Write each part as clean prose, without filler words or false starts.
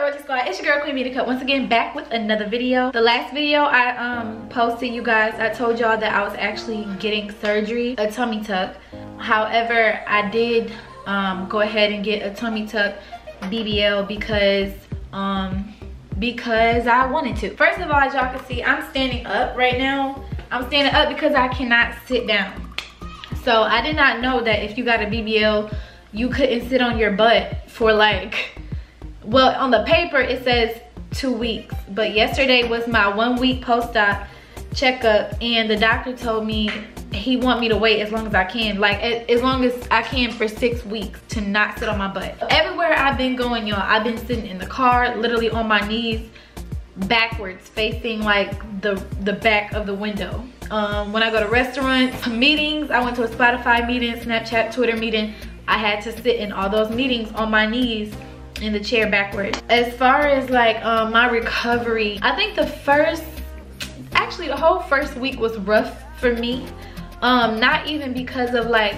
gorgeous squad, it's your girl Queen Bee Cut once again, back with another video. The last video I posted, you guys, I told y'all that I was actually getting surgery, a tummy tuck. However, I did go ahead and get a tummy tuck BBL because I wanted to. First of all, as y'all can see, I'm standing up right now. I'm standing up because I cannot sit down. So I did not know that if you got a BBL, you couldn't sit on your butt for like, well, on the paper it says 2 weeks, but yesterday was my 1 week post-op checkup, and the doctor told me he want me to wait as long as I can, like as long as I can for 6 weeks, to not sit on my butt. Everywhere I've been going, y'all, I've been sitting in the car, literally on my knees, backwards, facing like the back of the window. When I go to restaurants, meetings, I went to a Spotify meeting, Snapchat, Twitter meeting, I had to sit in all those meetings on my knees in the chair backwards. As far as like my recovery, I think the whole first week was rough for me. Not even because of like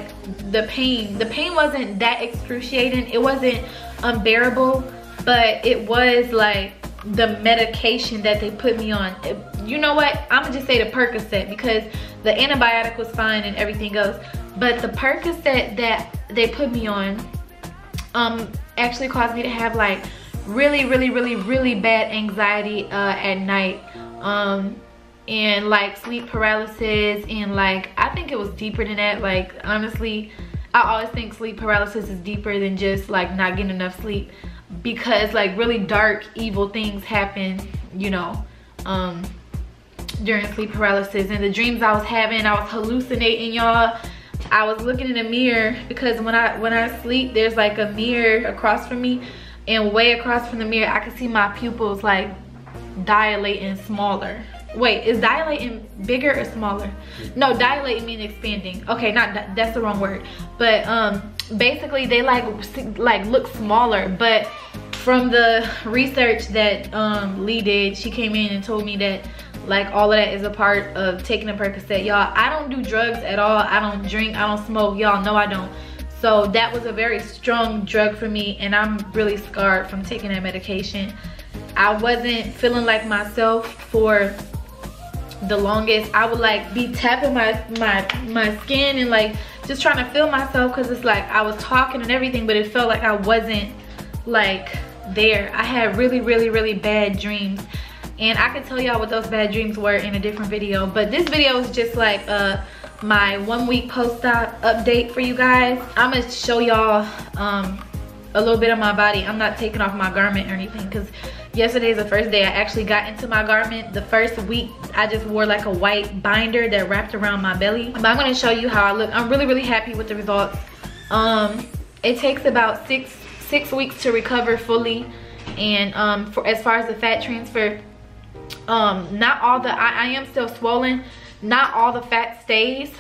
the pain. The pain wasn't that excruciating, it wasn't unbearable, but it was like the medication that they put me on. You know what, I'm gonna just say the Percocet, because the antibiotic was fine and everything else, but the Percocet that they put me on actually caused me to have like really bad anxiety at night, and like sleep paralysis, and like I think it was deeper than that. Like honestly, I always think sleep paralysis is deeper than just like not getting enough sleep, because like really dark, evil things happen, you know, during sleep paralysis. And the dreams I was having, I was hallucinating, y'all. I was looking in the mirror, because when I sleep, there's like a mirror across from me, and way across from the mirror I can see my pupils like dilating smaller. Wait, is dilating bigger or smaller? No, dilating means expanding. Okay, that's the wrong word. But basically they like look smaller. But from the research that Lee did, she came in and told me that like all of that is a part of taking a Percocet. Y'all, I don't do drugs at all. I don't drink, I don't smoke. Y'all know I don't. So that was a very strong drug for me, and I'm really scarred from taking that medication. I wasn't feeling like myself for the longest. I would like be tapping my skin and like just trying to feel myself, because it's like I was talking and everything, but it felt like I wasn't like there. I had really bad dreams, and I could tell y'all what those bad dreams were in a different video, but this video is just like my 1 week post-op update for you guys. I'm gonna show y'all a little bit of my body. I'm not taking off my garment or anything, because yesterday's the first day I actually got into my garment. The first week I just wore like a white binder that wrapped around my belly, but I'm gonna show you how I look. I'm really happy with the results. It takes about six weeks to recover fully, and for as far as the fat transfer, not all the I am still swollen, not all the fat stays,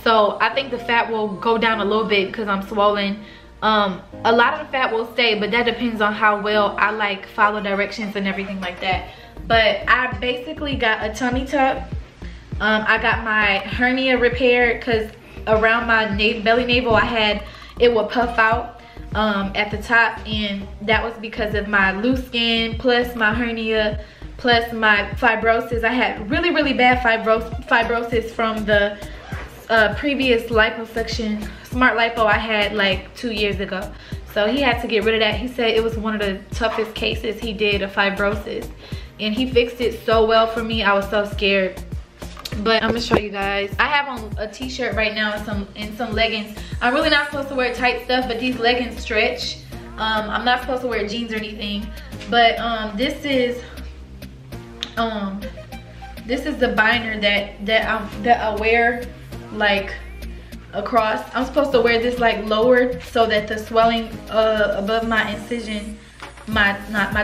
so I think the fat will go down a little bit because I'm swollen. A lot of the fat will stay, but that depends on how well I like follow directions and everything like that. But I basically got a tummy tuck. I got my hernia repaired, because around my belly navel it would puff out at the top, and that was because of my loose skin plus my hernia plus my fibrosis. I had really bad fibrosis from the previous liposuction, smart lipo I had like 2 years ago. So he had to get rid of that. He said it was one of the toughest cases he did of fibrosis, and he fixed it so well for me. I was so scared. But I'm gonna show you guys. I have on a t-shirt right now and some leggings. I'm really not supposed to wear tight stuff, but these leggings stretch. I'm not supposed to wear jeans or anything, but this is the binder that I wear like across. I'm supposed to wear this like lowered so that the swelling above my incision, my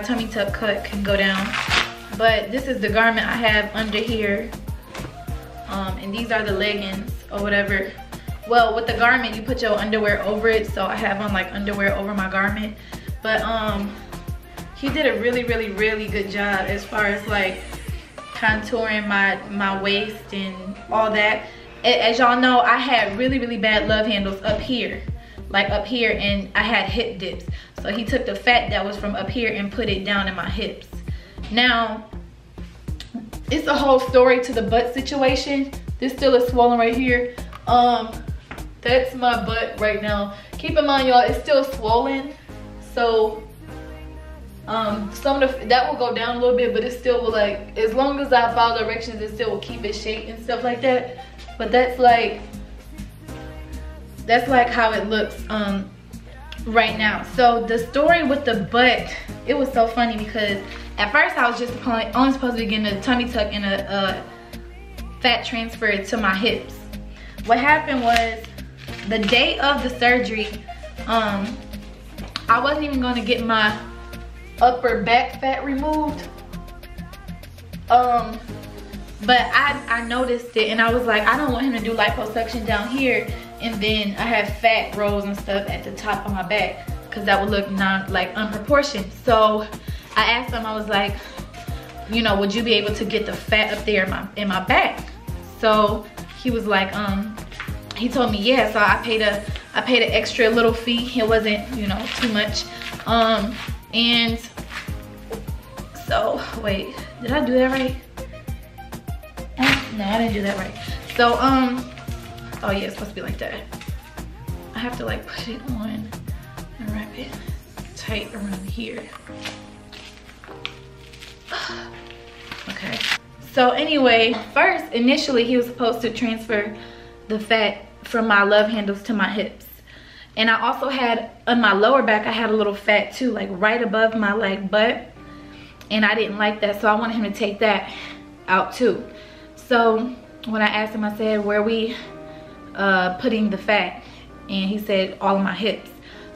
tummy tuck cut, can go down. But this is the garment I have under here, and these are the leggings or whatever. Well, with the garment you put your underwear over it, so I have on like underwear over my garment. But he did a really good job as far as like contouring my waist and all that. As y'all know, I had really bad love handles up here, like up here, and I had hip dips. So he took the fat that was from up here and put it down in my hips. Now, it's a whole story to the butt situation. This still is swollen right here. That's my butt right now. Keep in mind, y'all, it's still swollen. So some of that will go down a little bit, but it still will, like, as long as I follow directions, it still will keep its shape and stuff like that. But that's like how it looks right now. So the story with the butt, it was so funny because at first I was just only supposed to be getting a tummy tuck and a fat transfer to my hips. What happened was, the day of the surgery, I wasn't even going to get my upper back fat removed, but I noticed it, and I was like, I don't want him to do liposuction down here and then I have fat rolls and stuff at the top of my back, because that would look like unproportioned. So I asked him, I was like, you know, would you be able to get the fat up there in my back? So he was like, he told me yeah. So I paid an extra little fee. It wasn't, you know, too much. And so wait, did I do that right? No, I didn't do that right. So oh yeah, it's supposed to be like that. I have to like put it on and wrap it tight around here. Okay. So anyway, first, initially he was supposed to transfer the fat from my love handles to my hips. And I also had, on my lower back, I had a little fat too, like right above my like butt. And I didn't like that, so I wanted him to take that out too. So when I asked him, I said, where are we putting the fat? And he said, all of my hips.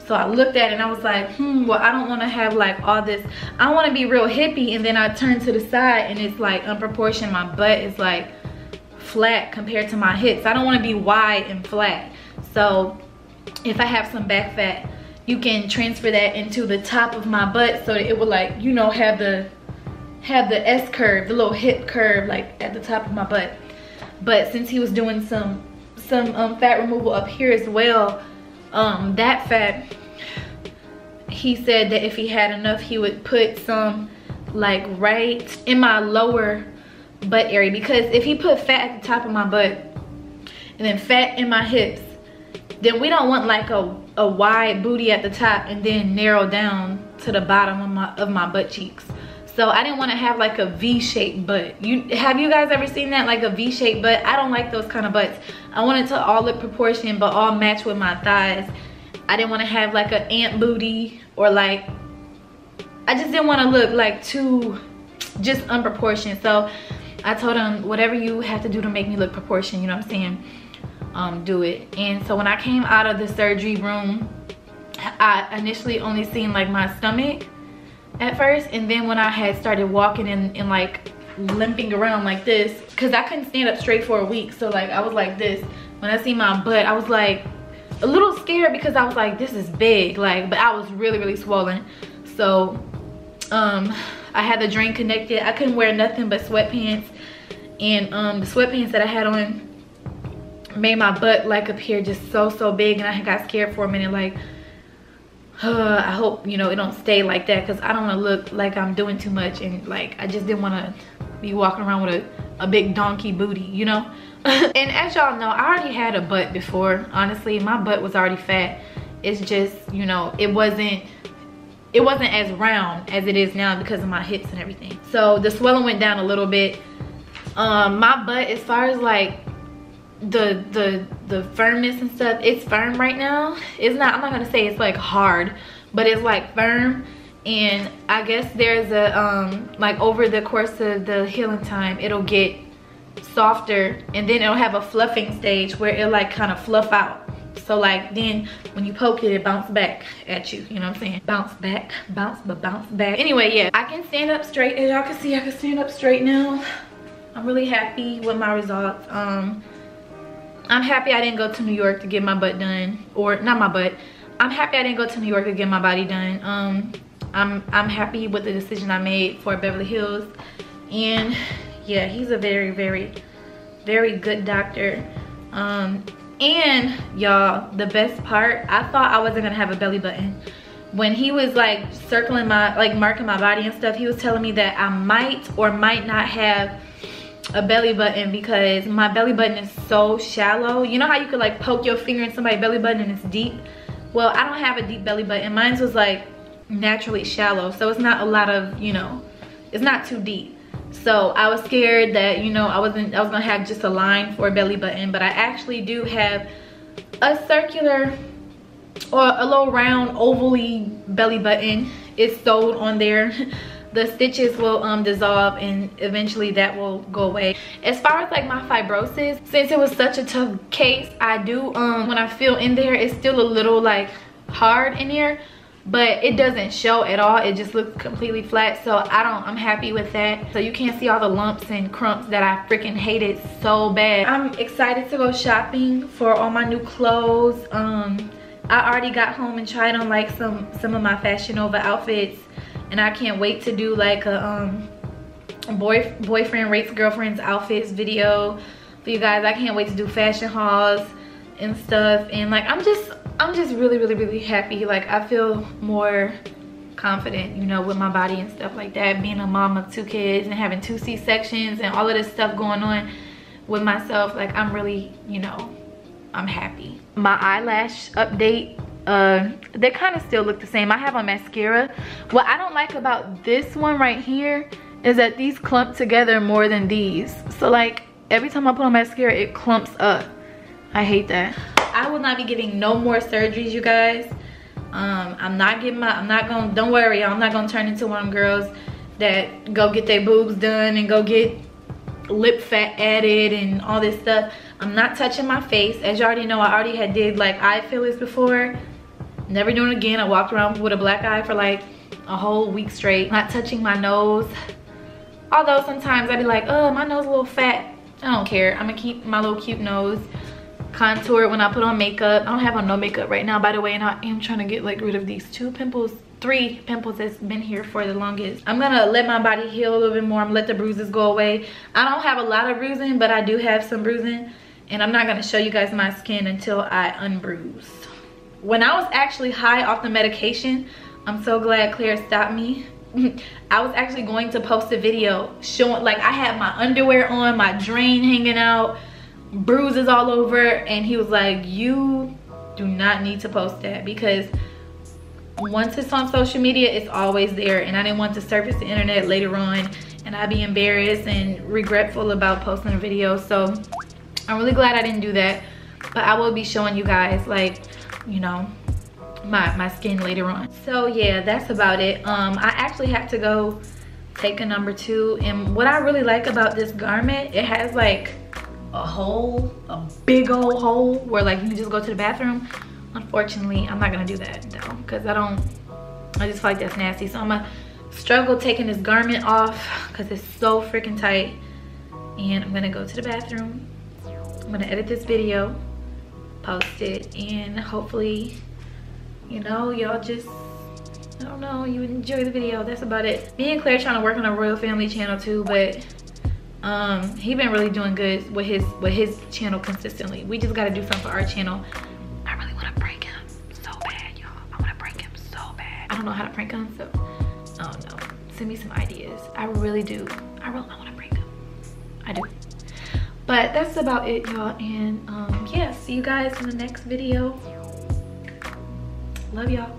So I looked at it and I was like, well, I don't want to have like all this. I want to be real hippie, and then I turn to the side and it's like unproportioned. My butt is like flat compared to my hips. I don't want to be wide and flat. So if I have some back fat, you can transfer that into the top of my butt so that it would, like, you know, have the S curve, the little hip curve, like at the top of my butt. But since he was doing some fat removal up here as well, that fat, he said that if he had enough, he would put some like right in my lower butt area, because if he put fat at the top of my butt and then fat in my hips, then we don't want like a wide booty at the top and then narrow down to the bottom of my butt cheeks. So I didn't want to have like a V-shaped butt. Have you guys ever seen that, like a V-shaped butt? I don't like those kind of butts. I want it to all look proportioned but all match with my thighs. I didn't want to have like an ant booty, or like, I just didn't want to look like too just unproportioned. So I told him, whatever you have to do to make me look proportioned, you know what I'm saying, do it. And so when I came out of the surgery room, I initially only seen like my stomach at first, and then when I had started walking and like limping around like this, because I couldn't stand up straight for a week, so like I was like this. When I see my butt, I was like a little scared, because I was like, this is big, like, but I was really swollen. So I had the drain connected. I couldn't wear nothing but sweatpants, and the sweatpants that I had on made my butt like appear just so big, and I got scared for a minute, like, I hope, you know, it don't stay like that, because I don't want to look like I'm doing too much, and like I just didn't want to be walking around with a big donkey booty, you know. And as y'all know, I already had a butt before. Honestly, my butt was already fat. It's just, you know, it wasn't as round as it is now because of my hips and everything. So the swelling went down a little bit. My butt, as far as like the firmness and stuff, it's firm right now. It's not, I'm not gonna say it's like hard, but it's like firm. And I guess there's a like over the course of the healing time, it'll get softer, and then it'll have a fluffing stage where it'll like kind of fluff out. So like then when you poke it, it bounce back at you, you know what I'm saying? Bounce back, bounce back. Anyway, yeah, I can stand up straight. As y'all can see, I can stand up straight now. I'm really happy with my results. I'm happy I didn't go to New York to get my butt done, or not my butt. I'm happy I didn't go to New York to get my body done. I'm happy with the decision I made for Beverly Hills, and yeah, he's a very good doctor. And y'all, the best part, I thought I wasn't gonna have a belly button. When he was like circling my, like marking my body and stuff, he was telling me that I might or might not have a belly button because my belly button is so shallow. You know how you could like poke your finger in somebody's belly button and it's deep? Well, I don't have a deep belly button. Mine was like naturally shallow, so it's not a lot of, you know, it's not too deep. So I was scared that, you know, I was gonna have just a line for a belly button, but I actually do have a circular or a little round ovally belly button. It's sewed on there. The stitches will dissolve and eventually that will go away. As far as like my fibrosis, since it was such a tough case, I do when I feel in there, it's still a little like hard in here, but it doesn't show at all. It just looks completely flat. So I'm happy with that. So you can't see all the lumps and crumps that I freaking hated so bad. I'm excited to go shopping for all my new clothes. I already got home and tried on like some of my Fashion Nova outfits, and I can't wait to do like a boyfriend rates girlfriend's outfits video for you guys. I can't wait to do fashion hauls and stuff, and like I'm just really happy. Like I feel more confident, you know, with my body and stuff like that, being a mom of 2 kids and having 2 C-sections and all of this stuff going on with myself. Like I'm really, you know, I'm happy. My eyelash update, they kind of still look the same. I have a mascara. What I don't like about this one right here is that these clump together more than these. So like every time I put on mascara, it clumps up. I hate that. I will not be getting no more surgeries, you guys. Don't worry, I'm not gonna turn into one of them girls that go get their boobs done and go get lip fat added and all this stuff. I'm not touching my face. As you already know, I already did like eye fillers before. Never doing it again. I walked around with a black eye for like a whole week straight. Not touching my nose. Although sometimes I'd be like, oh, my nose is a little fat. I don't care. I'm gonna keep my little cute nose. Contour it when I put on makeup. I don't have on no makeup right now, by the way, and I am trying to get like rid of these 3 pimples that's been here for the longest. I'm gonna let my body heal a little bit more. I'm gonna let the bruises go away. I don't have a lot of bruising, but I do have some bruising, and I'm not gonna show you guys my skin until I unbruise. When I was actually high off the medication, I'm so glad Claire stopped me. I was actually going to post a video showing, like I had my underwear on, my drain hanging out, bruises all over, and he was like, you do not need to post that, because once it's on social media, it's always there, and I didn't want to surface the internet later on and I'd be embarrassed and regretful about posting a video. So I'm really glad I didn't do that, but I will be showing you guys, like, you know, my skin later on. So yeah, that's about it. I actually have to go take a number 2, and what I really like about this garment, it has like a hole, a big old hole where like you can just go to the bathroom. Unfortunately, I'm not gonna do that though, because I just feel like that's nasty. So I'm gonna struggle taking this garment off because it's so freaking tight, and I'm gonna go to the bathroom. I'm gonna edit this video, post it, and hopefully, you know, y'all just, I don't know, you enjoy the video. That's about it. Me and Claire trying to work on a royal family channel too, but he been really doing good with his channel consistently. We just gotta do something for our channel. I really want to prank him so bad, y'all. I want to prank him so bad. I don't know how to prank him, so I don't know. Send me some ideas. I really do. I want to prank him. I do. But that's about it, y'all. And yeah, see you guys in the next video. Love y'all.